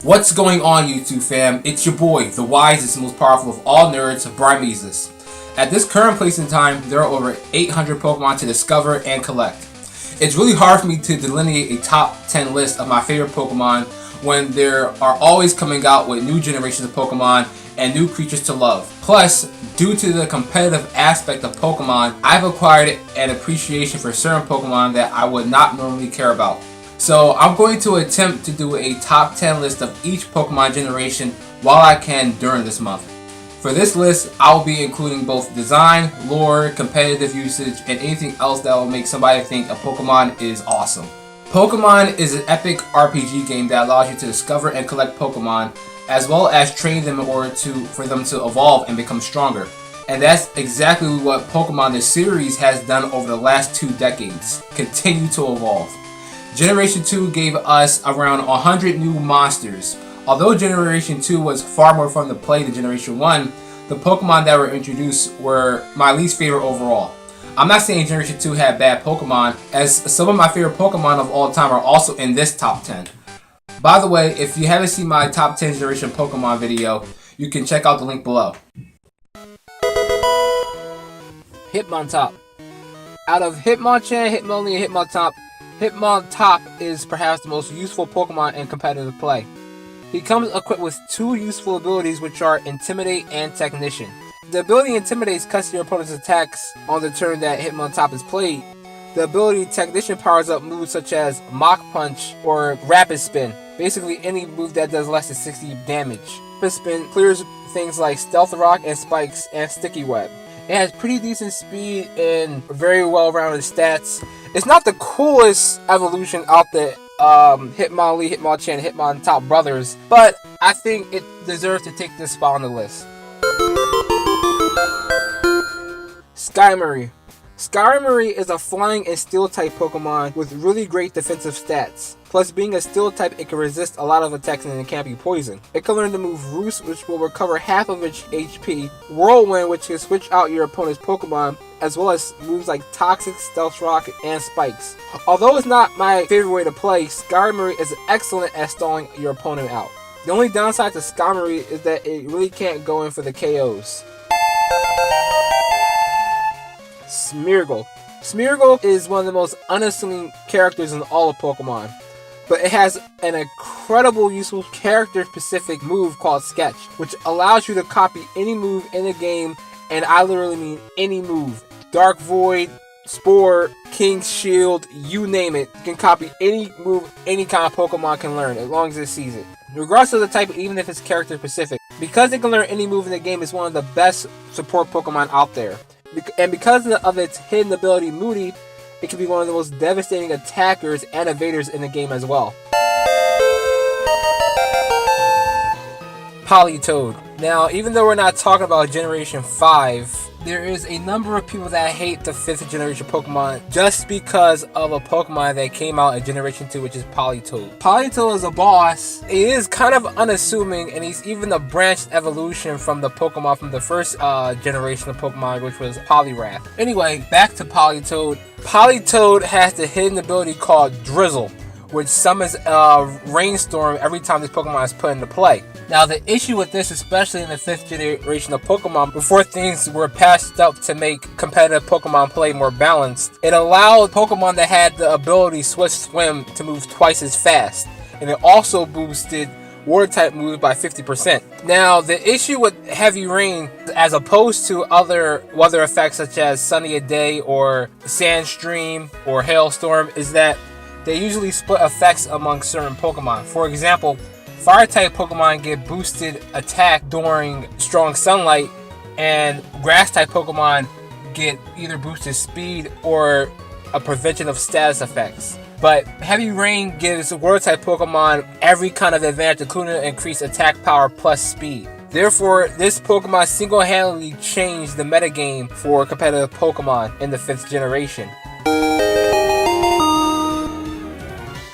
What's going on, YouTube fam? It's your boy, the wisest and most powerful of all nerds, Brimesus. At this current place in time, there are over 800 Pokemon to discover and collect. It's really hard for me to delineate a top 10 list of my favorite Pokemon when there are always coming out with new generations of Pokemon and new creatures to love. Plus, due to the competitive aspect of Pokemon, I've acquired an appreciation for certain Pokemon that I would not normally care about. So I'm going to attempt to do a top 10 list of each Pokemon generation while I can during this month. For this list, I'll be including both design, lore, competitive usage, and anything else that will make somebody think a Pokemon is awesome. Pokemon is an epic RPG game that allows you to discover and collect Pokemon, as well as train them in order for them to evolve and become stronger. And that's exactly what Pokemon the series has done over the last 2 decades. Continue to evolve. Generation 2 gave us around 100 new monsters. Although Generation 2 was far more fun to play than Generation 1, the Pokemon that were introduced were my least favorite overall. I'm not saying Generation 2 had bad Pokemon, as some of my favorite Pokemon of all time are also in this top 10. By the way, if you haven't seen my top 10 Generation Pokemon video, you can check out the link below. Hitmontop. Out of Hitmonchan, Hitmonlee, and Hitmontop, Hitmontop is perhaps the most useful Pokemon in competitive play. He comes equipped with 2 useful abilities, which are Intimidate and Technician. The ability Intimidate cuts your opponent's attacks on the turn that Hitmontop is played. The ability Technician powers up moves such as Mach Punch or Rapid Spin, basically any move that does less than 60 damage. Rapid Spin clears things like Stealth Rock and Spikes and Sticky Web. It has pretty decent speed and very well-rounded stats. It's not the coolest evolution out there, Hitmonlee, Hitmonchan, and Hitmontop brothers, but I think it deserves to take this spot on the list. Skarmory. Skarmory is a flying and steel type Pokemon with really great defensive stats. Plus, being a steel type, it can resist a lot of attacks and it can't be poisoned. It can learn the move Roost, which will recover half of its HP, Whirlwind, which can switch out your opponent's Pokemon, as well as moves like Toxic, Stealth Rock, and Spikes. Although it's not my favorite way to play, Skarmory is excellent at stalling your opponent out. The only downside to Skarmory is that it really can't go in for the KOs. Smeargle. Smeargle is one of the most unassuming characters in all of Pokemon, but it has an incredible useful character-specific move called Sketch, which allows you to copy any move in the game, and I literally mean any move. Dark Void, Spore, King's Shield, you name it. You can copy any move any kind of Pokemon can learn, as long as it sees it. Regardless of the type, even if it's character-specific. Because it can learn any move in the game, it's one of the best support Pokemon out there. And because of its hidden ability Moody, it can be one of the most devastating attackers and evaders in the game as well. Politoed. Now, even though we're not talking about Generation 5, there is a number of people that hate the 5th generation Pokemon just because of a Pokemon that came out in Generation 2, which is Politoed. Politoed is a boss. He is kind of unassuming, and he's even a branched evolution from the Pokemon from the first generation of Pokemon, which was Poliwrath. Anyway, back to Politoed. Politoed has the hidden ability called Drizzle, which summons a rainstorm every time this Pokemon is put into play. Now, the issue with this, especially in the 5th generation of Pokemon, before things were patched up to make competitive Pokemon play more balanced, it allowed Pokemon that had the ability Swift Swim to move twice as fast, and it also boosted Water-type moves by 50%. Now, the issue with Heavy Rain, as opposed to other weather effects such as Sunny a Day or Sandstream or Hailstorm, is that they usually split effects among certain Pokemon. For example, Fire-type Pokemon get boosted attack during strong sunlight, and Grass-type Pokemon get either boosted speed or a prevention of status effects. But Heavy Rain gives Water-type Pokemon every kind of advantage, including increased attack power plus speed. Therefore, this Pokemon single-handedly changed the metagame for competitive Pokemon in the 5th generation.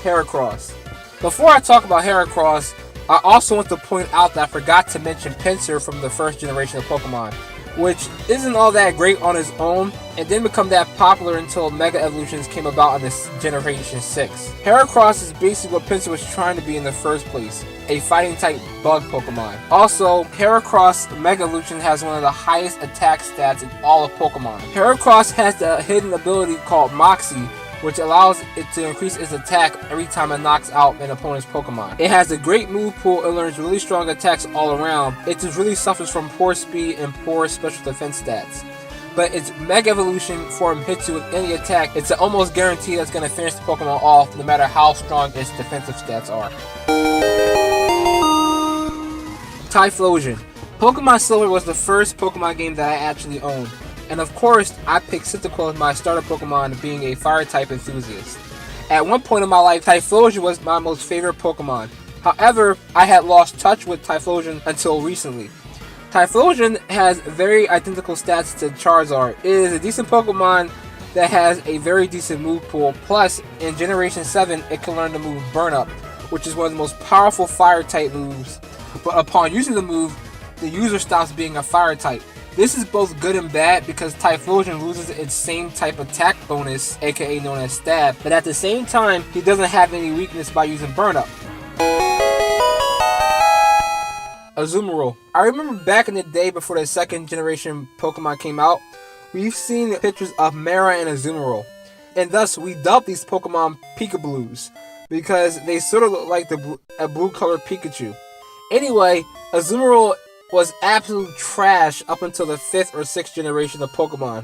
Heracross. Before I talk about Heracross, I also want to point out that I forgot to mention Pinsir from the 1st generation of Pokemon. which isn't all that great on its own, and didn't become that popular until Mega Evolutions came about in this Generation 6. Heracross is basically what Pinsir was trying to be in the first place, a fighting type bug Pokemon. Also, Heracross Mega Evolution has one of the highest attack stats in all of Pokemon. Heracross has the hidden ability called Moxie, which allows it to increase its attack every time it knocks out an opponent's Pokemon. It has a great move pool and learns really strong attacks all around. It just really suffers from poor speed and poor special defense stats. But its Mega Evolution form hits you with any attack, it's an almost guarantee that's going to finish the Pokemon off no matter how strong its defensive stats are. Typhlosion. Pokemon Silver was the first Pokemon game that I actually owned. And of course, I picked Cyndaquil as my starter Pokemon, being a fire-type enthusiast. At one point in my life, Typhlosion was my most favorite Pokemon. However, I had lost touch with Typhlosion until recently. Typhlosion has very identical stats to Charizard. It is a decent Pokemon that has a very decent move pool, plus in Generation 7, it can learn the move Burn Up, which is one of the most powerful fire-type moves. But upon using the move, the user stops being a fire-type. This is both good and bad because Typhlosion loses its same type attack bonus, aka known as Stab, but at the same time, he doesn't have any weakness by using Burn Up. Azumarill. I remember back in the day before the second generation Pokemon came out, we've seen pictures of Mara and Azumarill, and thus we dubbed these Pokemon Pikablues because they sort of look like a blue-colored Pikachu. Anyway, Azumarill was absolute trash up until the 5th or 6th generation of Pokemon.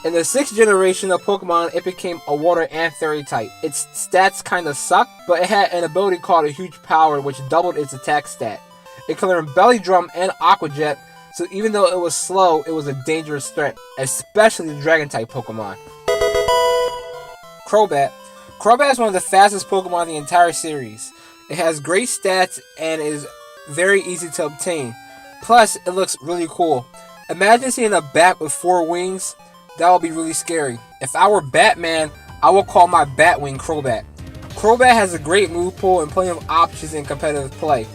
In the 6th generation of Pokemon, it became a water and fairy type. Its stats kinda sucked, but it had an ability called a Huge Power, which doubled its attack stat. It could learn Belly Drum and Aqua Jet, so even though it was slow, it was a dangerous threat, especially the Dragon type Pokemon. Crobat. Crobat is one of the fastest Pokemon in the entire series. It has great stats and is very easy to obtain. Plus, it looks really cool. Imagine seeing a bat with 4 wings. That would be really scary. If I were Batman, I would call my Batwing Crobat. Crobat has a great move pool and plenty of options in competitive play.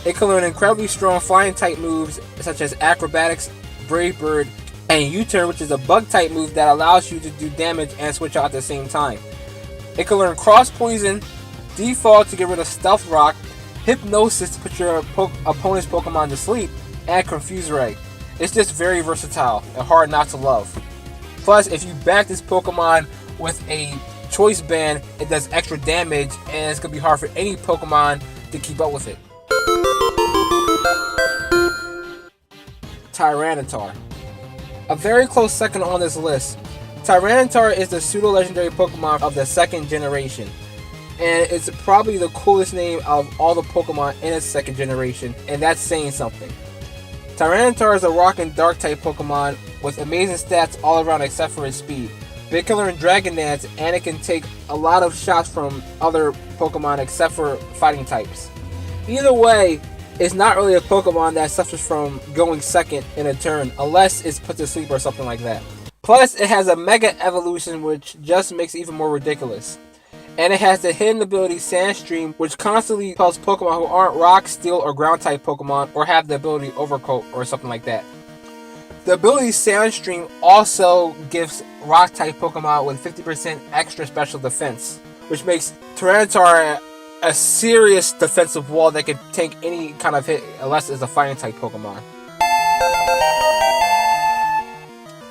It can learn incredibly strong flying type moves such as Acrobatics, Brave Bird, and U-Turn, which is a bug type move that allows you to do damage and switch out at the same time. It can learn Cross Poison, Default to get rid of Stealth Rock, Hypnosis to put your opponent's Pokemon to sleep, and Confuse Ray. It's just very versatile and hard not to love. Plus, if you back this Pokemon with a Choice Band, it does extra damage, and it's going to be hard for any Pokemon to keep up with it. Tyranitar. A very close second on this list. Tyranitar is the pseudo-legendary Pokemon of the 2nd generation, and it's probably the coolest name of all the Pokemon in its 2nd generation, and that's saying something. Tyranitar is a rock and dark type Pokemon with amazing stats all around except for its speed. But it can learn Dragon Dance, and it can take a lot of shots from other Pokemon except for fighting types. Either way, it's not really a Pokemon that suffers from going second in a turn unless it's put to sleep or something like that. Plus, it has a Mega Evolution, which just makes it even more ridiculous. And it has the hidden ability Sandstream, which constantly tells Pokemon who aren't Rock, Steel, or Ground type Pokemon, or have the ability Overcoat or something like that. The ability Sandstream also gives Rock type Pokemon with 50% extra special defense, which makes Tyranitar a serious defensive wall that can tank any kind of hit unless it's a fighting type Pokemon.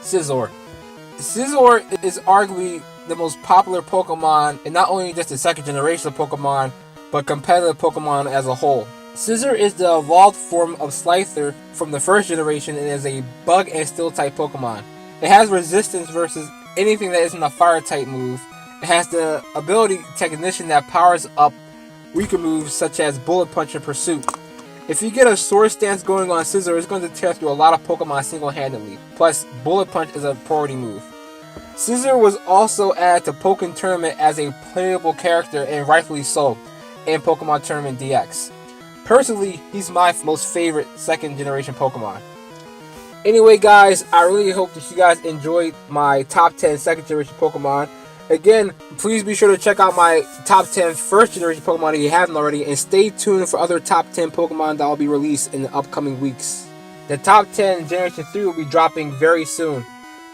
Scizor. Scizor is arguably the most popular Pokemon in not only just the 2nd generation of Pokemon, but competitive Pokemon as a whole. Scizor is the evolved form of Slifer from the 1st generation and is a bug and steel type Pokemon. It has resistance versus anything that isn't a fire type move. It has the ability Technician that powers up weaker moves such as Bullet Punch and Pursuit. If you get a Sword Stance going on Scizor, it's going to tear through a lot of Pokemon single-handedly. Plus, Bullet Punch is a priority move. Scizor was also added to Pokken Tournament as a playable character, and rightfully so, in Pokemon Tournament DX. Personally, he's my most favorite 2nd generation Pokemon. Anyway guys, I really hope that you guys enjoyed my top 10 2nd generation Pokemon. Again, please be sure to check out my top 10 1st generation Pokemon if you haven't already, and stay tuned for other top 10 Pokemon that will be released in the upcoming weeks. The top 10 Generation 3 will be dropping very soon,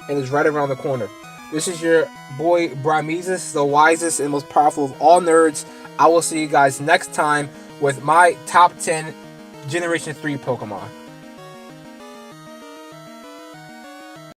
and is right around the corner. This is your boy Bramesis, the wisest and most powerful of all nerds. I will see you guys next time with my top 10 Generation 3 Pokemon.